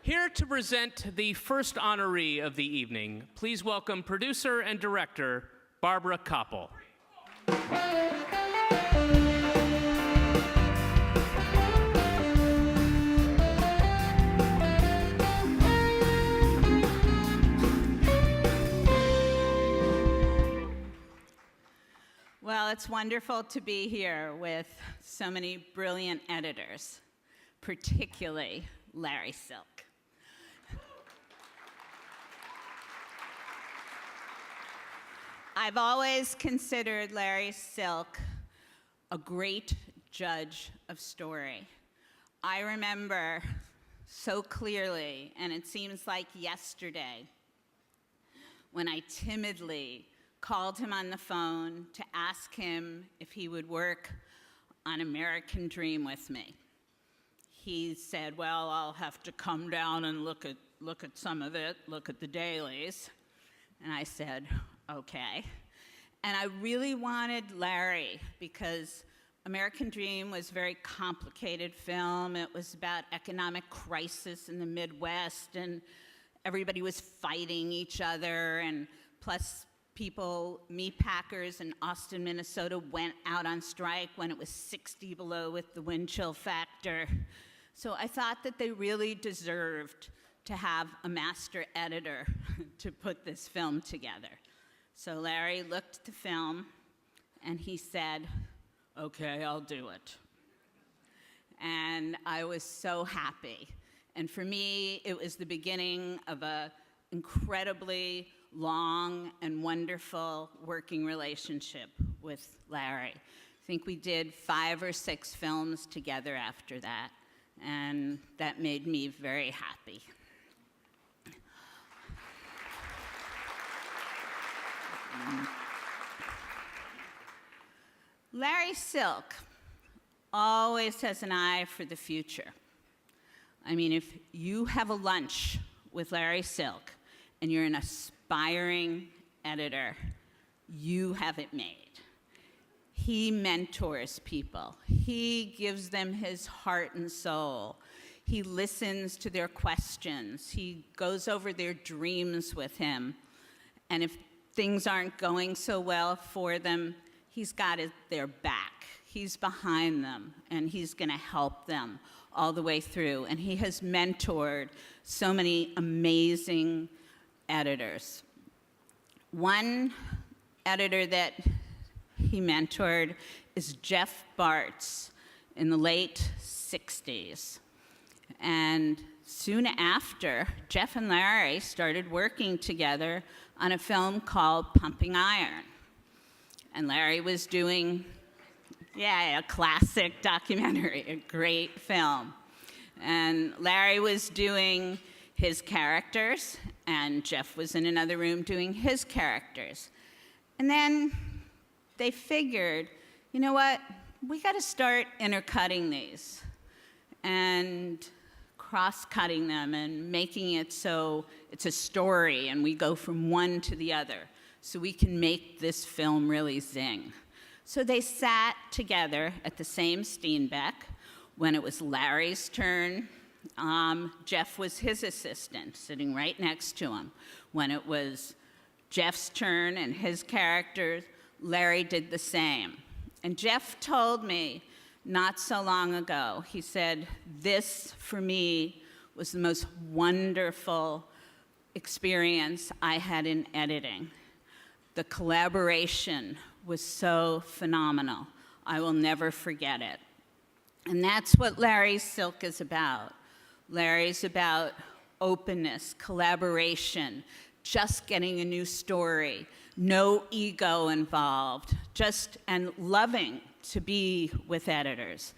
Here to present the first honoree of the evening, please welcome producer and director, Barbara Koppel. Well, it's wonderful to be here with so many brilliant editors, particularly Larry Silk. I've always considered Larry Silk a great judge of story. I remember so clearly, and it seems like yesterday, when I timidly called him on the phone to ask him if he would work on American Dream with me. He said, well, I'll have to come down and look at some of it, look at the dailies. And I said, okay. And I really wanted Larry because American Dream was a very complicated film. It was about economic crisis in the Midwest, and everybody was fighting each other, and plus people, meatpackers in Austin, Minnesota, went out on strike when it was 60 below with the wind chill factor. So I thought that they really deserved to have a master editor to put this film together. So Larry looked at the film and he said, okay, I'll do it. And I was so happy. And for me, it was the beginning of an incredibly long and wonderful working relationship with Larry. I think we did 5 or 6 films together after that, and that made me very happy. Larry Silk always has an eye for the future. I mean, if you have a lunch with Larry Silk and you're an aspiring editor, you have it made. He mentors people. He gives them his heart and soul. He listens to their questions. He goes over their dreams with him. And if things aren't going so well for them, he's got their back. He's behind them, and he's going to help them all the way through. And he has mentored so many amazing editors. One editor that he mentored is Jeff Bartz in the late 60s. And soon after, Jeff and Larry started working together on a film called Pumping Iron. And Larry was doing, a classic documentary, a great film. And Larry was doing his characters, and Jeff was in another room doing his characters. And then they figured, you know what, we got to start intercutting these and cross-cutting them and making it so it's a story and we go from one to the other so we can make this film really zing. So they sat together at the same Steenbeck. When it was Larry's turn, Jeff was his assistant, sitting right next to him. When it was Jeff's turn and his characters, Larry did the same. And Jeff told me not so long ago, he said, this, for me, was the most wonderful experience I had in editing. The collaboration was so phenomenal. I will never forget it. And that's what Larry Silk is about. Larry's about openness, collaboration, just getting a new story, no ego involved, and loving to be with editors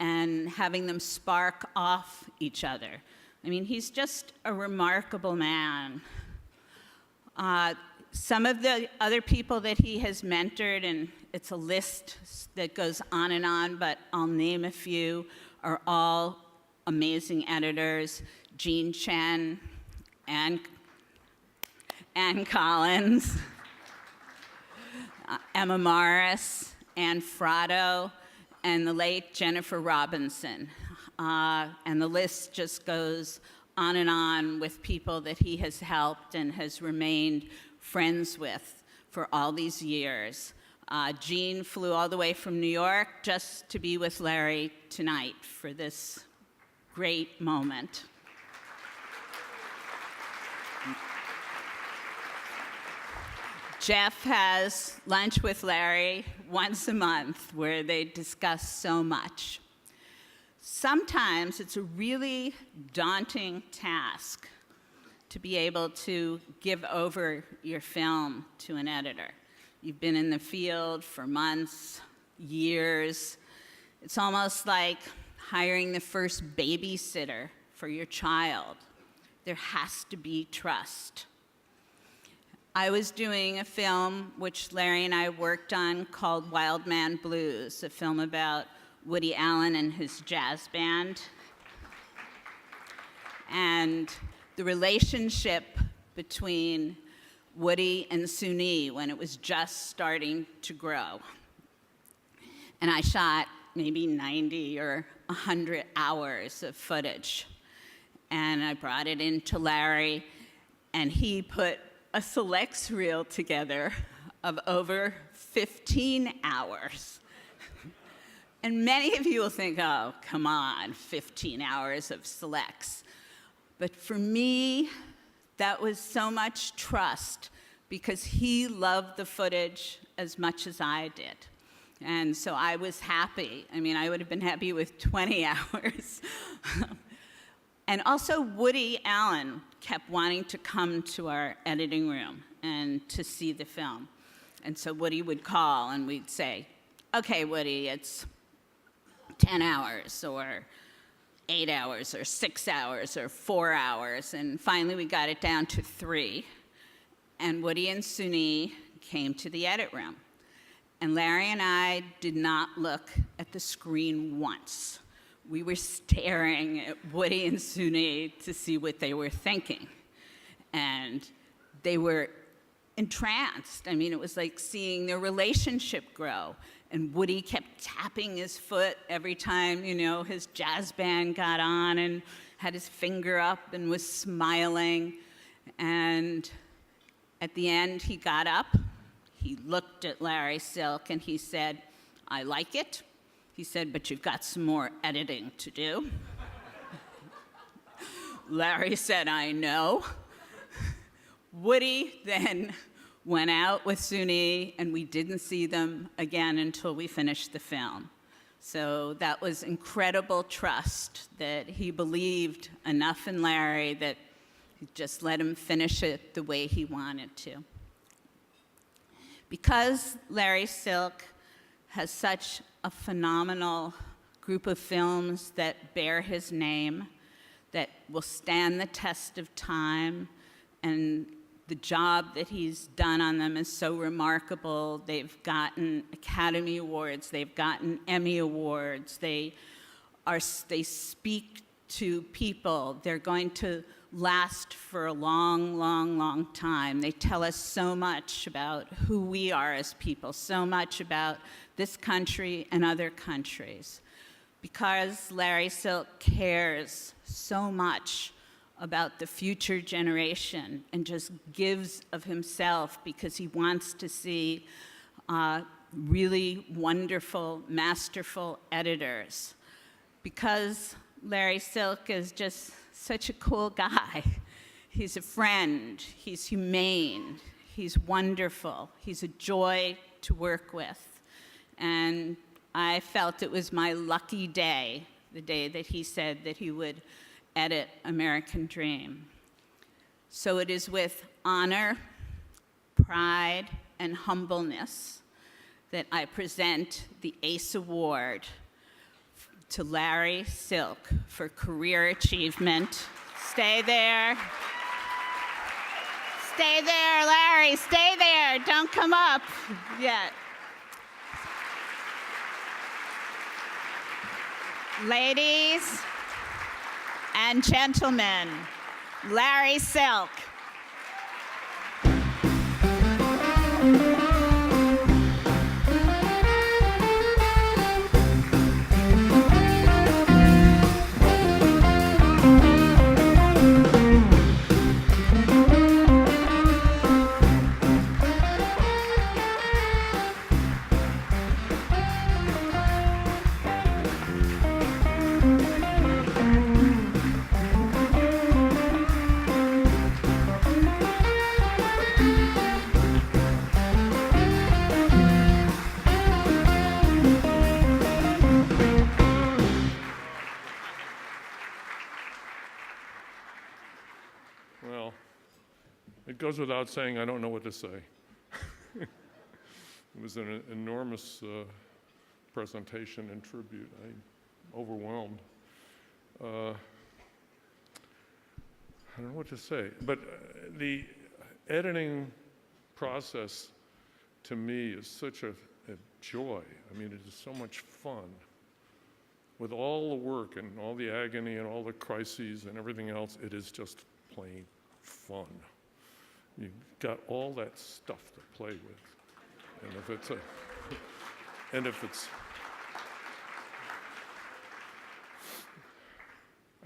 and having them spark off each other. I mean, he's just a remarkable man. Some of the other people that he has mentored, and it's a list that goes on, but I'll name a few, are all amazing editors: Jean Chen, Ann Collins, Emma Morris, Ann Fratto, and the late Jennifer Robinson. And the list just goes on with people that he has helped and has remained friends with for all these years. Jean flew all the way from New York just to be with Larry tonight for this great moment. Jeff has lunch with Larry once a month where they discuss so much. Sometimes it's a really daunting task to be able to give over your film to an editor. You've been in the field for months, years. It's almost like hiring the first babysitter for your child. There has to be trust. I was doing a film which Larry and I worked on called Wild Man Blues, a film about Woody Allen and his jazz band. And the relationship between Woody and Suni when it was just starting to grow. And I shot maybe 90 or 100 hours of footage. And I brought it into Larry, and he put a selects reel together of over 15 hours. And many of you will think, oh, come on, 15 hours of selects. But for me, that was so much trust because he loved the footage as much as I did. And so I was happy. I mean, I would have been happy with 20 hours. And also, Woody Allen kept wanting to come to our editing room and to see the film. And so Woody would call, and we'd say, okay, Woody, it's 10 hours, or 8 hours, or 6 hours, or 4 hours. And finally, we got it down to 3. And Woody and Suni came to the edit room. And Larry and I did not look at the screen once. We were staring at Woody and Suni to see what they were thinking. And they were entranced. I mean, it was like seeing their relationship grow. And Woody kept tapping his foot every time, his jazz band got on and had his finger up and was smiling. And at the end, he got up. He looked at Larry Silk and he said, I like it. He said, but you've got some more editing to do. Larry said, I know. Woody then went out with Suni, and we didn't see them again until we finished the film. So that was incredible trust that he believed enough in Larry that he just let him finish it the way he wanted to. Because Larry Silk has such a phenomenal group of films that bear his name, that will stand the test of time, and the job that he's done on them is so remarkable. They've gotten Academy Awards, they've gotten Emmy Awards, they speak to people. They're going to last for a long, long, long time. They tell us so much about who we are as people, so much about this country and other countries. Because Larry Silk cares so much about the future generation and just gives of himself because he wants to see really wonderful, masterful editors. Because Larry Silk is just such a cool guy. He's a friend, he's humane, he's wonderful, he's a joy to work with. And I felt it was my lucky day, the day that he said that he would edit American Dream. So it is with honor, pride, and humbleness that I present the ACE Award to Larry Silk for career achievement. Stay there. Stay there, Larry, stay there. Don't come up yet. Ladies and gentlemen, Larry Silk. Well, it goes without saying I don't know what to say. It was an enormous presentation and tribute. I'm overwhelmed. I don't know what to say, but the editing process to me is such a joy. I mean, it is so much fun. With all the work and all the agony and all the crises and everything else, it is just plain fun. You've got all that stuff to play with. And if it's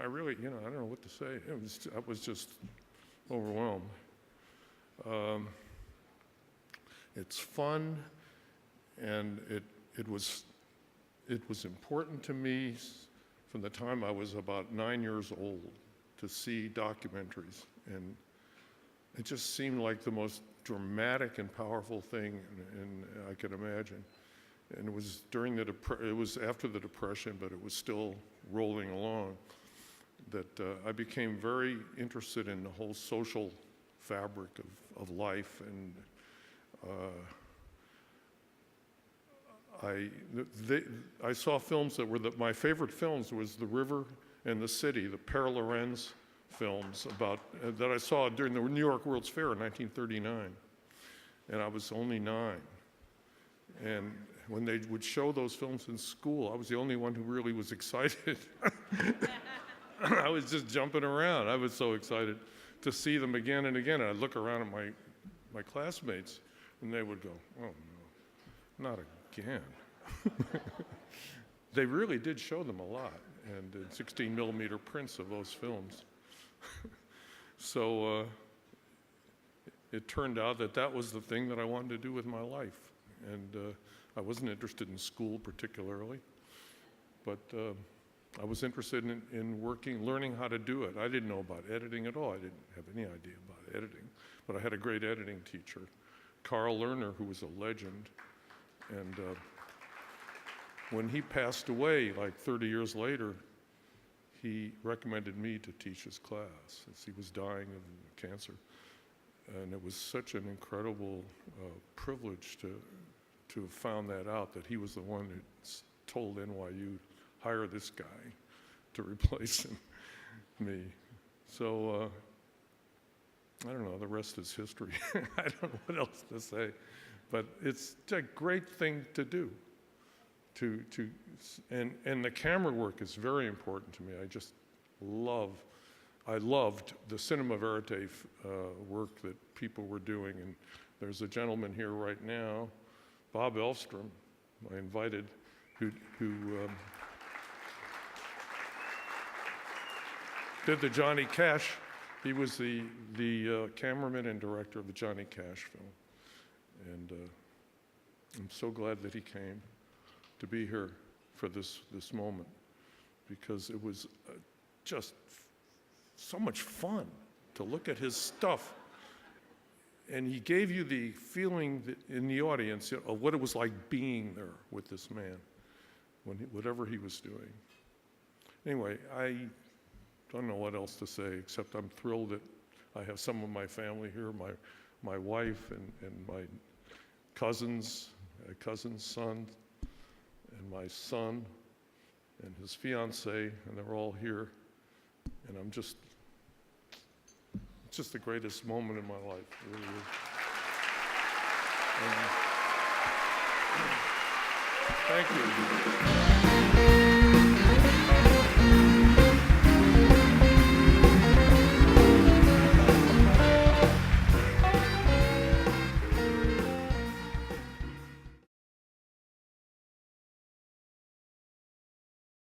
I really, I don't know what to say. I was just overwhelmed. It's fun, and it was important to me from the time I was about 9 years old to see documentaries, and it just seemed like the most dramatic and powerful thing I could imagine. And it was it was after the Depression, but it was still rolling along, that I became very interested in the whole social fabric of life. And I saw films that were my favorite films was The River and the City, the Pere Lorenz films that I saw during the New York World's Fair in 1939. And I was only 9. And when they would show those films in school, I was the only one who really was excited. I was just jumping around. I was so excited to see them again and again. And I'd look around at my classmates, and they would go, "Oh, no, not again." They really did show them a lot, and 16-millimeter prints of those films. So it turned out that was the thing that I wanted to do with my life. And I wasn't interested in school particularly, but I was interested in learning how to do it. I didn't know about editing at all. I didn't have any idea about editing, but I had a great editing teacher, Carl Lerner, who was a legend. And when he passed away, like 30 years later, he recommended me to teach his class as he was dying of cancer. And it was such an incredible privilege to have found that out, that he was the one who told NYU, hire this guy to replace me. So I don't know, the rest is history. I don't know what else to say. But it's a great thing to do. And the camera work is very important to me. I loved the cinema verite work that people were doing. And there's a gentleman here right now, Bob Elfstrom, I invited, who did the Johnny Cash. He was the cameraman and director of the Johnny Cash film. And I'm so glad that he came to be here for this moment, because it was just so much fun to look at his stuff. And he gave you the feeling in the audience of what it was like being there with this man, whatever he was doing. Anyway, I don't know what else to say, except I'm thrilled that I have some of my family here, my wife and my cousin's son, and my son and his fiancée, and they're all here. And it's just the greatest moment in my life, it really is. And thank you.